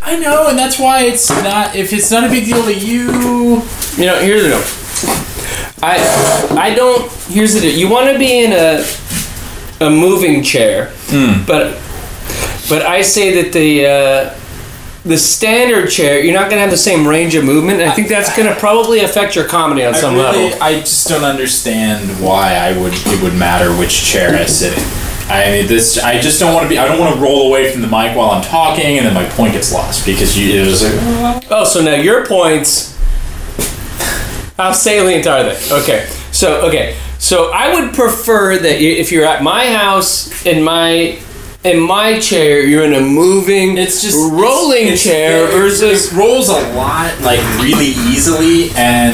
I know, and that's why it's not. If it's not a big deal to you, here's the deal. I don't. Here's the deal. You want to be in a moving chair, but I say that the standard chair, you're not going to have the same range of movement. And I think that's going to probably affect your comedy on some level. I just don't understand why it would matter which chair I sit in. I mean, I just don't want to be. I don't want to roll away from the mic while I'm talking, and then my point gets lost because it was like. Oh, so now your points. How salient are they? Okay, so I would prefer that if you're at my house in my chair, you're in a moving, rolling chair versus. It rolls a lot, like really easily, and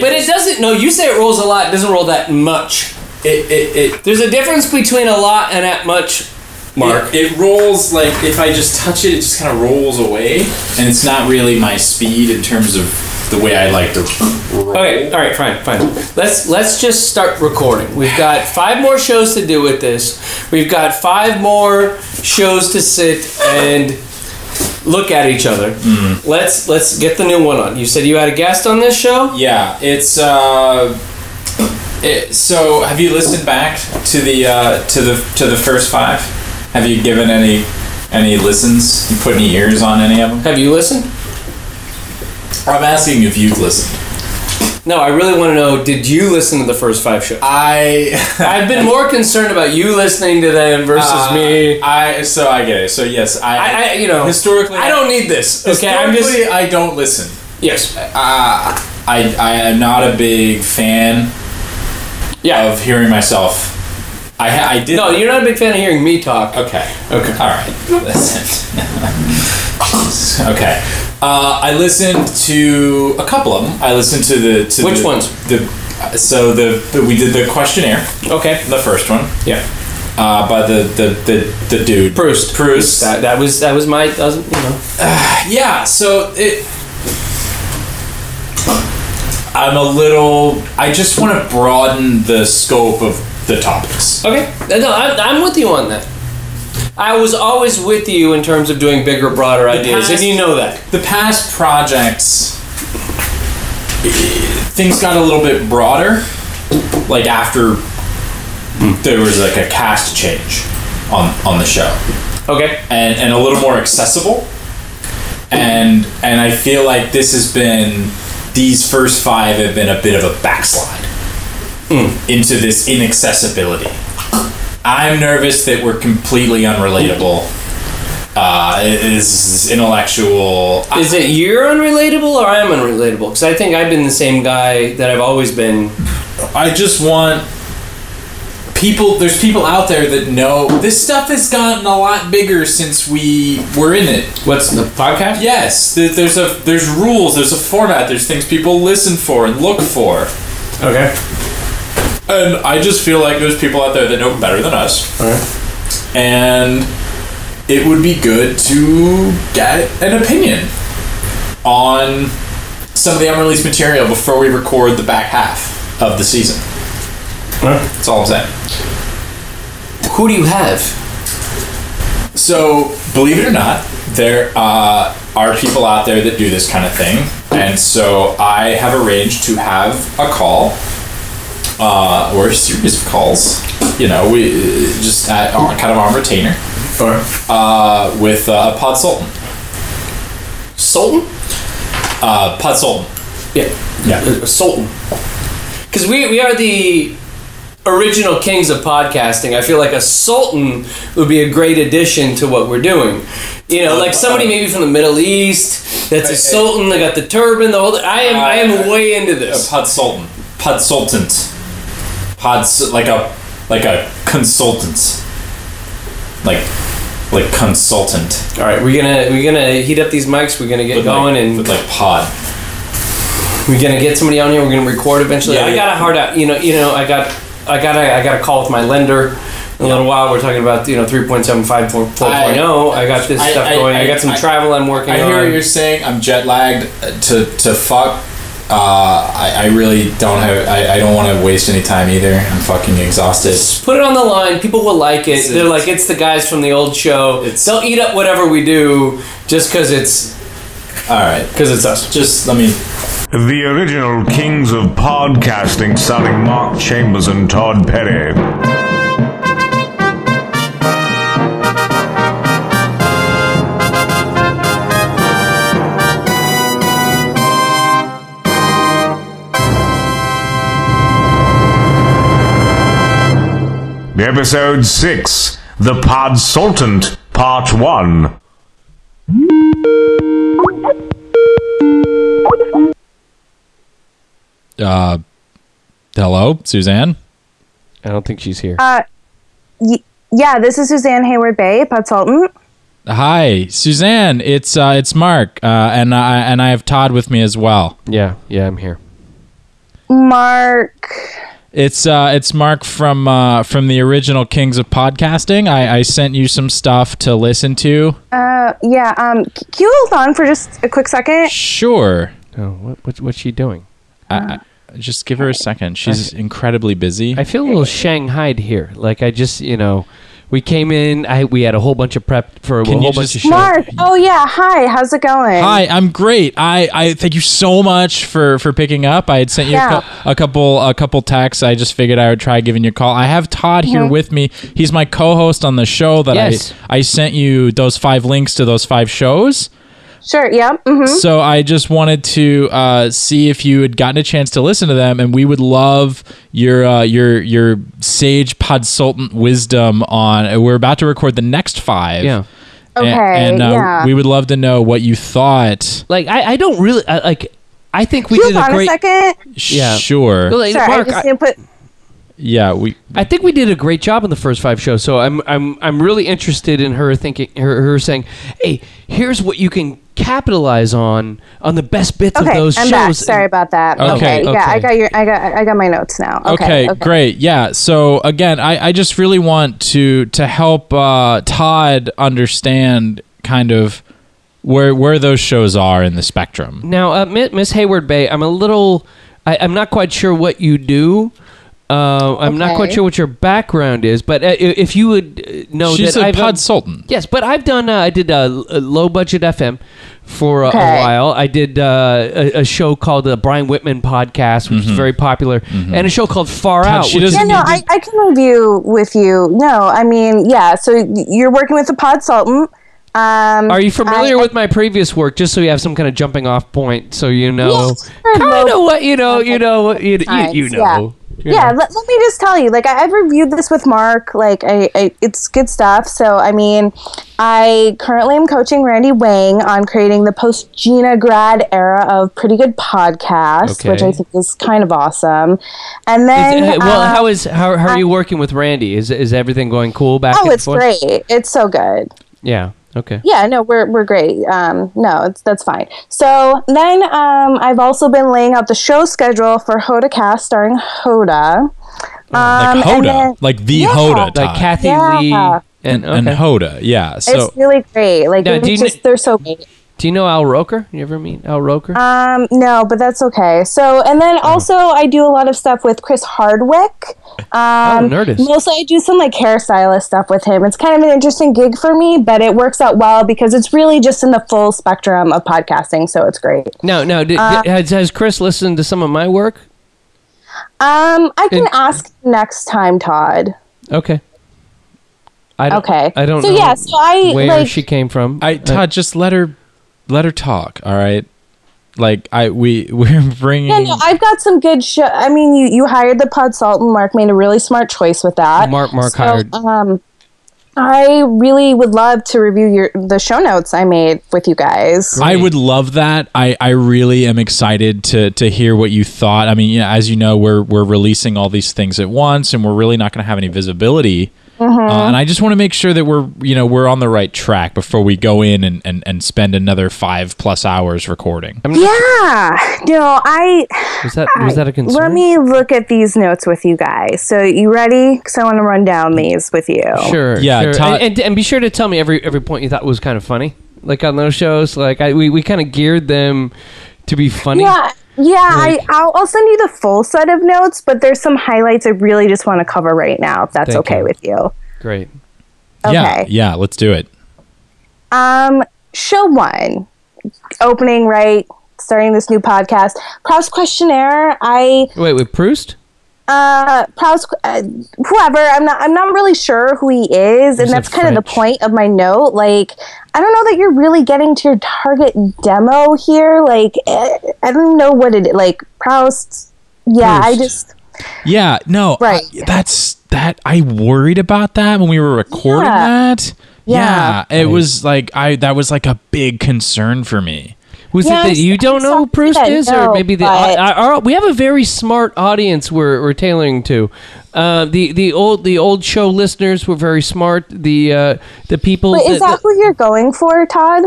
But it doesn't. No, you say it rolls a lot. It doesn't roll that much. There's a difference between a lot and that much, Mark. It rolls, like, if I just touch it, it just kind of rolls away, and it's not really my speed in terms of the way I like to roll. Okay, all right, fine. Let's just start recording. We've got 5 more shows to do with this. We've got 5 more shows to sit and look at each other. Mm-hmm. Let's get the new one on. You said you had a guest on this show? Yeah, it's so have you listened back to the first 5? Have you given any listens? You put any ears on any of them? Have you listened? I'm asking if you've listened. No, I really want to know, did you listen to the first 5 shows? I've been more concerned about you listening to them versus me. So I get it. So yes, I historically I don't need this. Okay, I don't listen. Yes. I am not a big fan of hearing myself. I did. No, you're not a big fan of hearing me talk. Okay. All right. Listen. Okay. I listened to a couple of them. I listened to which ones? We did the questionnaire. Okay. The first one. Yeah. By the dude. Proust. That was my yeah. So I just want to broaden the scope of the topics. Okay. No, I'm with you on that. I was always with you in terms of doing bigger, broader ideas, and you know that. The past projects, things got a little bit broader, like after there was like a cast change on the show. Okay. And a little more accessible. And I feel like these first 5 have been a bit of a backslide into this inaccessibility. I'm nervous that we're completely unrelatable. Is intellectual. Is it you're unrelatable or I'm unrelatable? Because I think I've been the same guy that I've always been. I just want people. There's people out there that know this stuff has gotten a lot bigger since we were in it. What's the podcast? Yes, there's rules. There's a format. There's things people listen for and look for. Okay. And I just feel like there's people out there that know better than us. All right. And it would be good to get an opinion on some of the unreleased material before we record the back half of the season. All right. That's all I'm saying. Who do you have? So, believe it or not, there are people out there that do this kind of thing. And so I have arranged to have a call. Or a series of calls, we just kind of on retainer, with Podsultant. Sultan? Podsultant. Yeah. Sultan. Because we are the original kings of podcasting. I feel like a sultan would be a great addition to what we're doing. Like somebody maybe from the Middle East that's a sultan. They got the turban. The whole. I am way into this. Podsultant. Like a consultant, like consultant. All right, we're gonna heat up these mics. We're gonna get going and with like pod. We're gonna get somebody on here. We're gonna record eventually. Yeah, I got a hard out. I got a call with my lender in a little while. We're talking about 3.7, 4.0. I got this stuff going. I got some travel I'm working on. I hear what you're saying. I'm jet lagged to fuck. I really don't have. I don't want to waste any time either. I'm fucking exhausted. Just put it on the line. People will like it. They're like, it's the guys from the old show. They'll eat up whatever we do just because it's. All right, because it's us. Just let me. The original kings of podcasting, starring Mark Chambers and Todd Petty. Episode 6, The Podsultant, Part 1. Hello, Suzanne? I don't think she's here. Yeah, this is Suzanne Hayward Bay, Podsultant. Hi, Suzanne. It's Mark, and I have Todd with me as well. Yeah, I'm here. Mark. It's Mark from the original Kings of Podcasting. I sent you some stuff to listen to. Can you hold on for just a quick second? Sure. Oh, what's she doing? Just give her a second. She's incredibly busy. I feel a little shanghaied here. Like I just, we came in. We had a whole bunch of prep for a whole bunch of shows. Mark, oh yeah, hi. How's it going? Hi, I'm great. I thank you so much for picking up. I had sent you a couple texts. I just figured I would try giving you a call. I have Todd here with me. He's my co-host on the show that I sent you those 5 links to those 5 shows. Sure, yeah. Mm-hmm. So I just wanted to see if you had gotten a chance to listen to them, and we would love your sage podsultant wisdom on. We're about to record the next 5. Yeah. Okay. And we would love to know what you thought. Like I don't really like. I think we Hold did a on great. a second. Yeah. Sure. Like, Sorry, Mark, I just didn't put. Yeah, I think we did a great job in the first 5 shows. So I'm really interested in her thinking, her saying, "Hey, here's what you can capitalize on the best bits of those I'm shows." back. Sorry about that. Okay. Yeah, I got my notes now. Okay, great. Yeah. So again, I just really want to help Todd understand kind of where those shows are in the spectrum. Now, Miss Hayward Bay, I'm not quite sure what you do. I'm not quite sure what your background is, but if you would know, she's that a podsultant. Yes, but I've done. I did a low budget FM for a while. I did a show called the Brian Whitman Podcast, which is very popular, and a show called Far Out. I can review with you. No, I mean, yeah. So you're working with a podsultant. Are you familiar with my previous work? Just so you have some kind of jumping off point, so you know kind of what you know. Yeah, let me just tell you, like, I've reviewed this with Mark, like, it's good stuff. So, I mean, I currently am coaching Randy Wang on creating the post-Gina grad era of Pretty Good Podcast, which I think is kind of awesome. And then... how are you working with Randy? Is everything going cool back and forth? Oh, it's great. It's so good. Yeah. Okay. Yeah, no, we're great. That's fine. So then I've also been laying out the show schedule for Hoda Cast starring Hoda. Like Hoda, like the Hoda, like Kathy Lee and Hoda. Yeah, so it's really great. Like they're so great. Do you know Al Roker? You ever meet Al Roker? No, but that's okay. So, and then also I do a lot of stuff with Chris Hardwick. Nerdist. Mostly I do some like hairstylist stuff with him. It's kind of an interesting gig for me, but it works out well because it's really just in the full spectrum of podcasting, so it's great. No. Has Chris listened to some of my work? I can ask next time, Todd. Okay. I don't know. So yeah, so where she came from. Todd, just let her talk. All right. Like we're bringing. Yeah, no, I've got some good show. I mean, you hired the podsultant. Mark made a really smart choice with that. Mark hired. I really would love to review the show notes I made with you guys. Great. I would love that. I really am excited to hear what you thought. I mean, as you know, we're releasing all these things at once, and we're really not going to have any visibility. And I just want to make sure that we're on the right track before we go in and spend another 5+ hours recording. Was that a concern? Let me look at these notes with you guys. So you ready? Because I want to run down these with you. Sure. Yeah. Sure. Todd, and be sure to tell me every point you thought was kind of funny. Like on those shows, like we kind of geared them to be funny. Yeah. Yeah, I'll send you the full set of notes, but there's some highlights I really just want to cover right now, if that's okay with you. Great. Okay. Yeah, let's do it. Show 1, opening, right? Starting this new podcast. Proust questionnaire. Wait, with Proust? Proust, whoever. I'm not really sure who he is, and that's kind of the point of my note. Like, I don't know that you're really getting to your target demo here. Like, I don't know what it is. Like, Proust. Yeah, Proust. Yeah, no. Right. I worried about that when we were recording that. Yeah. It was like that was like a big concern for me. Was it that you don't know who Proust is, or maybe we have a very smart audience we're tailoring to. The old show listeners were very smart. The people. But is that what you're going for, Todd?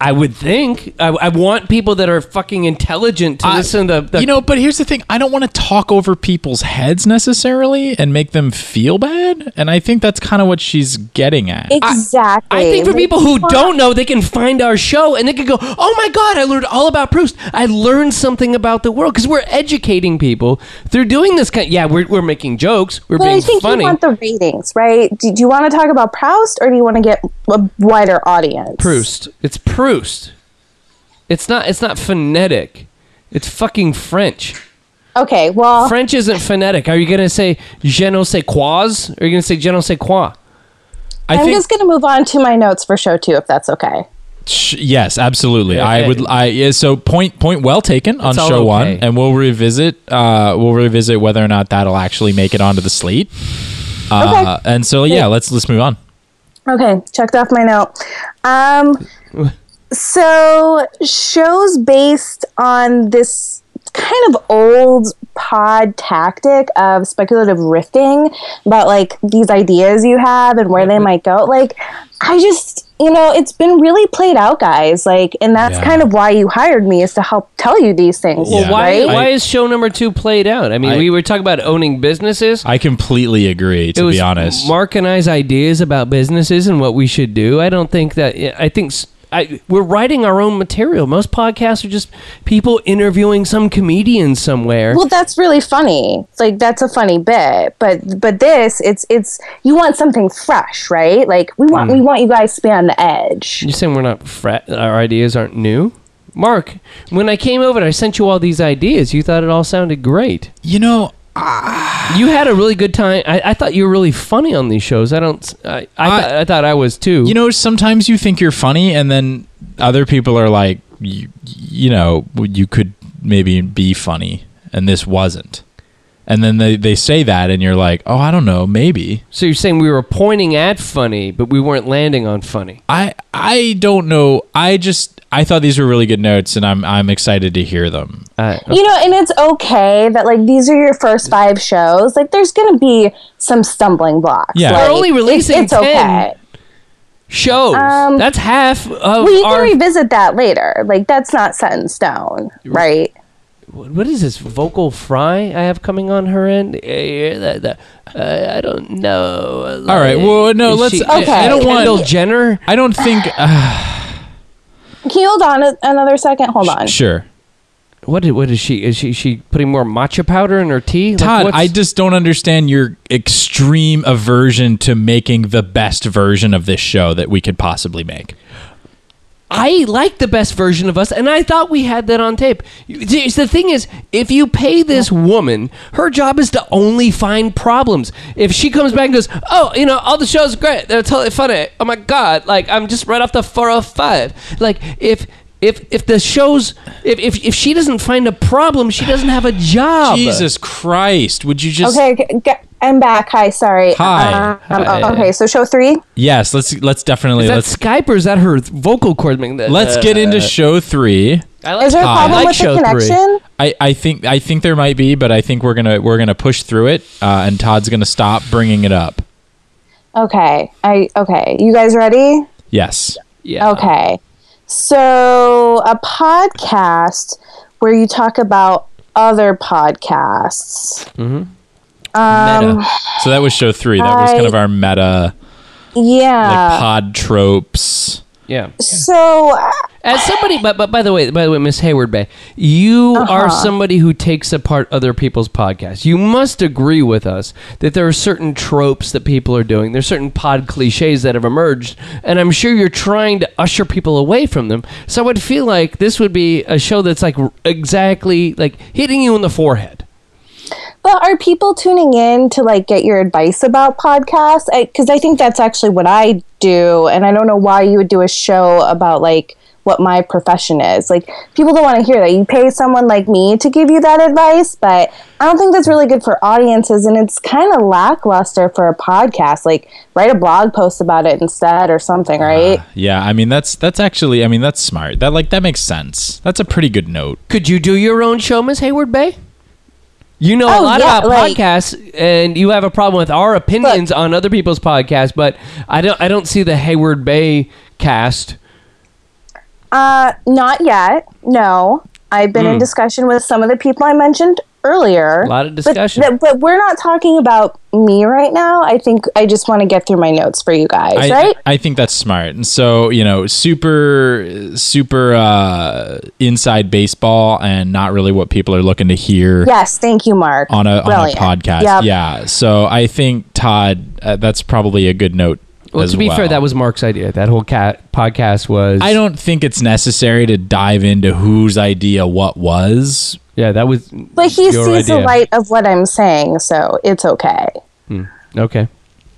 I would think. I want people that are fucking intelligent to listen to. But here's the thing. I don't want to talk over people's heads necessarily and make them feel bad. And I think that's kind of what she's getting at. Exactly. I think for people who don't know, they can find our show and they can go, oh my God, I learned all about Proust. I learned something about the world. Because we're educating people through doing this kind. Yeah, we're making jokes. We're being funny. But I think you want the ratings, right? Do you want to talk about Proust, or do you want to get a wider audience? Proust. It's Proust. It's not phonetic. It's fucking French. Okay, well... French isn't phonetic. Are you going to say je ne sais quoi? Or are you going to say je ne sais quoi? I'm just going to move on to my notes for show 2, if that's okay. Yes, absolutely. So point well taken on show 1, and we'll revisit whether or not that'll actually make it onto the slate. Okay. And so let's move on. Okay, checked off my note. So, shows based on this kind of old pod tactic of speculative riffing about, like, these ideas you have and where they might go. Like, I just, it's been really played out, guys. Like, and that's kind of why you hired me, is to help tell you these things. Well, why is show number 2 played out? I mean, we were talking about owning businesses. I completely agree, to be honest. Mark and I's ideas about businesses and what we should do. I don't think that... we're writing our own material. Most podcasts are just people interviewing some comedian somewhere. Well, that's really funny. Like, that's a funny bit. But this, it's you want something fresh, right? Like, we want you guys to be on the edge. You're saying we're not our ideas aren't new? Mark, when I came over and I sent you all these ideas, you thought it all sounded great. You had a really good time. I thought you were really funny on these shows. I thought I was too. Sometimes you think you're funny, and then other people are like, you could maybe be funny, and this wasn't. And then they say that, and you're like, oh, I don't know, maybe. So you're saying we were pointing at funny, but we weren't landing on funny. I don't know. I thought these were really good notes, and I'm excited to hear them. And it's okay that, like, these are your first 5 shows. Like, there's going to be some stumbling blocks. Yeah, like, we're only releasing it's 10 okay. shows. That's half of we can revisit that later. Like, that's not set in stone, right? What is this vocal fry I have coming on her end? I don't know. All right. Well, no. Let's. I don't want Kendall Jenner. I don't think. Can you hold on another second? Hold on. Sure. What is she? Is she putting more matcha powder in her tea? Todd, I just don't understand your extreme aversion to making the best version of this show that we could possibly make. I like the best version of us, and I thought we had that on tape. The thing is, if you pay this woman, her job is to only find problems. If she comes back and goes, oh, all the shows are great, they're totally funny, oh my God, like, I'm just right off the 405. Like, if the shows, if she doesn't find a problem, she doesn't have a job. Jesus Christ, would you just... Okay, I'm back. Hi, sorry. Hi. Okay, so show 3? Yes, let's definitely... Is that Skype or is that her vocal cord? Let's get into show 3. Is there a problem with the connection? I think there might be, but I think we're gonna push through it, and Todd's gonna stop bringing it up. Okay. Okay. You guys ready? Yes. Yeah. Okay. So, a podcast where you talk about other podcasts. Mm-hmm. Meta. So that was show 3. That was kind of our meta. Yeah. Like pod tropes. Yeah. So, As somebody, but by the way, Miss Hayward Bay, you are somebody who takes apart other people's podcasts. You must agree with us that there are certain tropes that people are doing. There's certain pod cliches that have emerged, and I'm sure you're trying to usher people away from them. So I would feel like this would be a show that's like exactly like hitting you in the forehead. but are people tuning in to like get your advice about podcasts? Because I think that's actually what I do, and I don't know why you would do a show about like what my profession is. Like, people don't want to hear that. You pay someone like me to give you that advice, but I don't think that's really good for audiences, and it's kind of lackluster for a podcast. Like, write a blog post about it instead or something, right? Yeah, I mean that's actually, I mean, that's smart. That makes sense. That's a pretty good note. Could you do your own show, Miss Hayward Bay? You know a lot about podcasts, and you have a problem with our opinions on other people's podcasts, but I don't see the Hayward Bay cast. Not yet. No. I've been in discussion with some of the people I mentioned earlier. A lot of discussion. But we're not talking about me right now. I think I just want to get through my notes for you guys, right? I think that's smart. And so, you know, super inside baseball and not really what people are looking to hear. Yes, thank you, Mark. On a podcast. Yep. Yeah. So I think, Todd, that's probably a good note. Well, to be fair, that was Mark's idea. That whole podcast was... I don't think it's necessary to dive into whose idea what was. Yeah, that was But he sees the light of what I'm saying, so it's okay. Okay.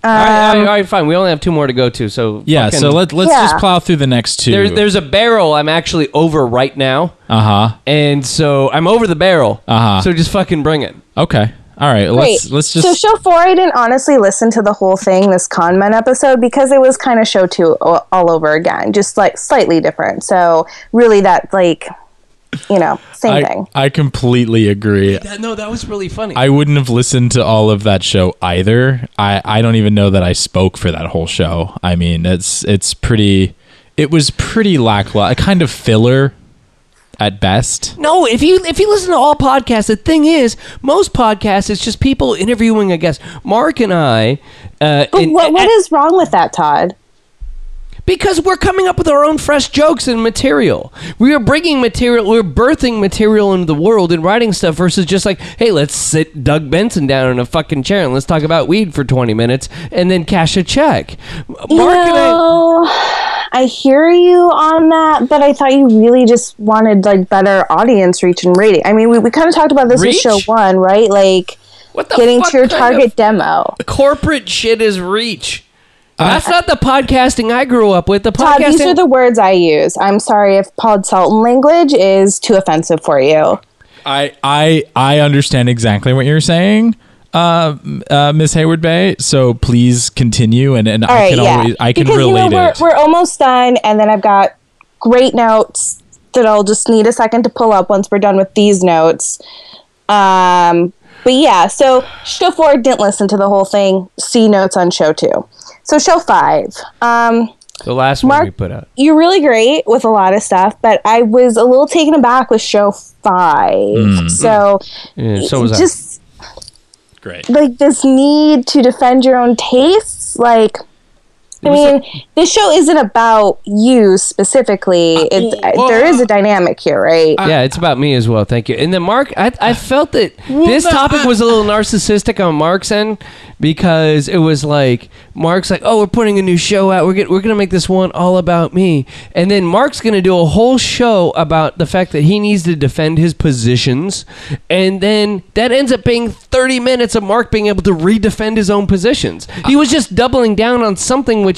All right, fine. We only have two more to go to, so... Yeah, so let's just plow through the next two. There's a barrel I'm actually over right now. Uh-huh. And so I'm over the barrel. Uh-huh. So just fucking bring it. Okay. All right, let's just... So show 4, I didn't honestly listen to the whole thing, this Con Men episode, because it was kind of show 2 all over again, just like slightly different. So really that, like, you know, same thing. I completely agree. That was really funny. I wouldn't have listened to all of that show either. I don't even know that I spoke for that whole show. I mean, it was pretty lackluster, kind of filler at best. No, if you listen to all podcasts, the thing is, most podcasts, it's just people interviewing a guest. Mark and I... But what is wrong with that, Todd? Because we're coming up with our own fresh jokes and material. We are bringing material, we're birthing material into the world and writing stuff versus just like, hey, let's sit Doug Benson down in a fucking chair and let's talk about weed for 20 minutes and then cash a check. I hear you on that, but I thought you really just wanted like better audience reach and rating. I mean, we kind of talked about this with show 1, right? Like getting to your target demo. Corporate shit is reach. That's not the podcasting I grew up with. Todd, these are the words I use. I'm sorry if Podsultant language is too offensive for you. I understand exactly what you're saying, Miss Hayward Bay. So please continue, and I can relate it. We're almost done, and then I've got great notes that I'll just need a second to pull up once we're done with these notes. But yeah, so show 4 didn't listen to the whole thing. See notes on show 2. So show 5. The last Mark, one we put out. You're really great with a lot of stuff, but I was a little taken aback with show 5. So was I. Just great. Like this need to defend your own tastes, like. I mean, this show isn't about you specifically. There is a dynamic here, right? Yeah, it's about me as well. Thank you. And then Mark, I felt that this topic was a little narcissistic on Mark's end because it was like Mark's like, "Oh, we're putting a new show out. We're gonna make this one all about me." And then Mark's gonna do a whole show about the fact that he needs to defend his positions, and then that ends up being 30 minutes of Mark being able to redefend his own positions. He was just doubling down on something which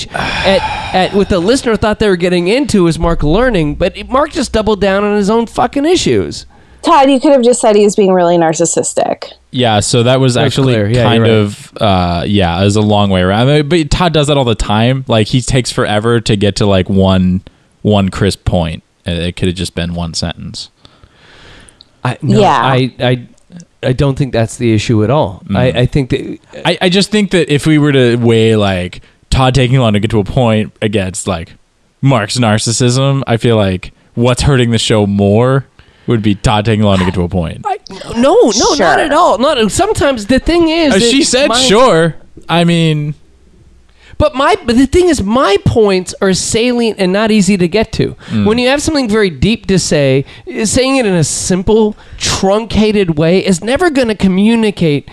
what the listener thought they were getting into is Mark learning, but Mark just doubled down on his own fucking issues. Todd, you could have just said he was being really narcissistic. Yeah, so that was actually kind of, it was a long way around. I mean, but Todd does that all the time. Like, he takes forever to get to, like, one crisp point. It could have just been one sentence. I don't think that's the issue at all. I think that... I just think that if we were to weigh, like, Todd taking long to get to a point against, like, Mark's narcissism, I feel like what's hurting the show more would be Todd taking long to get to a point. No, not at all. Sometimes the thing is... She said sure. I mean... But the thing is, my points are salient and not easy to get to. When you have something very deep to say, saying it in a simple, truncated way is never going to communicate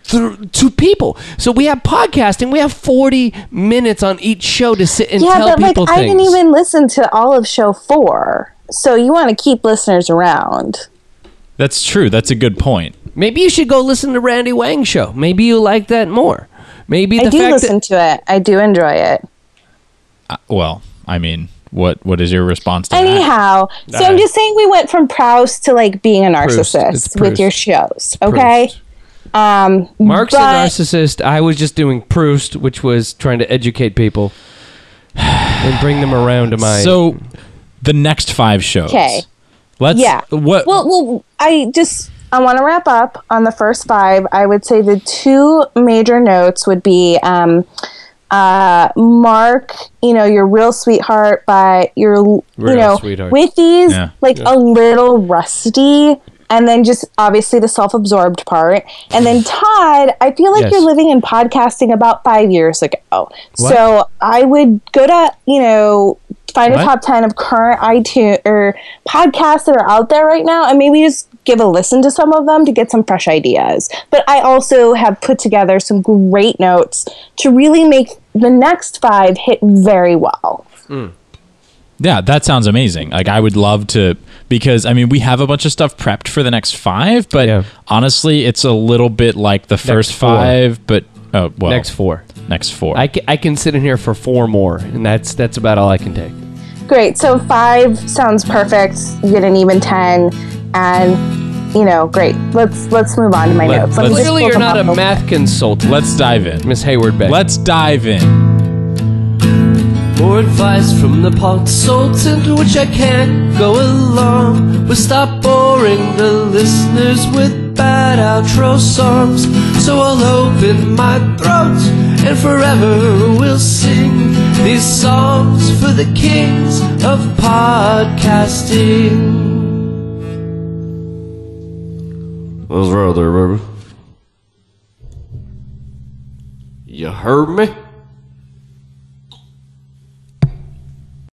to people. So we have podcasting. We have 40 minutes on each show to sit and tell people things. I didn't even listen to all of show 4. So you want to keep listeners around. That's true. That's a good point. Maybe you should go listen to Randy Wang's show. Maybe you like that more. Maybe I do listen to it. I do enjoy it. Well, I mean, what is your response to Anyhow, that? so I'm just saying we went from Proust to like being a narcissist with your shows. Okay. Mark's a narcissist. I was just doing Proust, which was trying to educate people and bring them around to my. So the next 5 shows. Okay. What? Well, I want to wrap up on the first 5. I would say the 2 major notes would be Mark, you're real sweetheart, but you're sweetheart. with these a little rusty. And then just obviously the self-absorbed part. And then Todd, I feel like you're living in podcasting about 5 years ago. What? So I would go to, find a top 10 of current iTunes or podcasts that are out there right now and maybe just give a listen to some of them to get some fresh ideas. But I also have put together some great notes to really make the next 5 hit very well. Yeah, that sounds amazing. Like, I would love to, because, I mean, we have a bunch of stuff prepped for the next 5, but honestly, it's a little bit like the first 5, but, Next 4. Next 4. I can sit in here for 4 more, and that's about all I can take. Great. So 5 sounds perfect. You get an even 10, and, great. Let's move on to my notes. Clearly, you're not a math consultant. Let's dive in. Miss Hayward Beck. Let's dive in. More advice from the Podsultant, which I can't go along with. Stop boring the listeners with bad outro songs. So I'll open my throat and forever we'll sing these songs for the kings of podcasting. What's wrong there, baby? You heard me?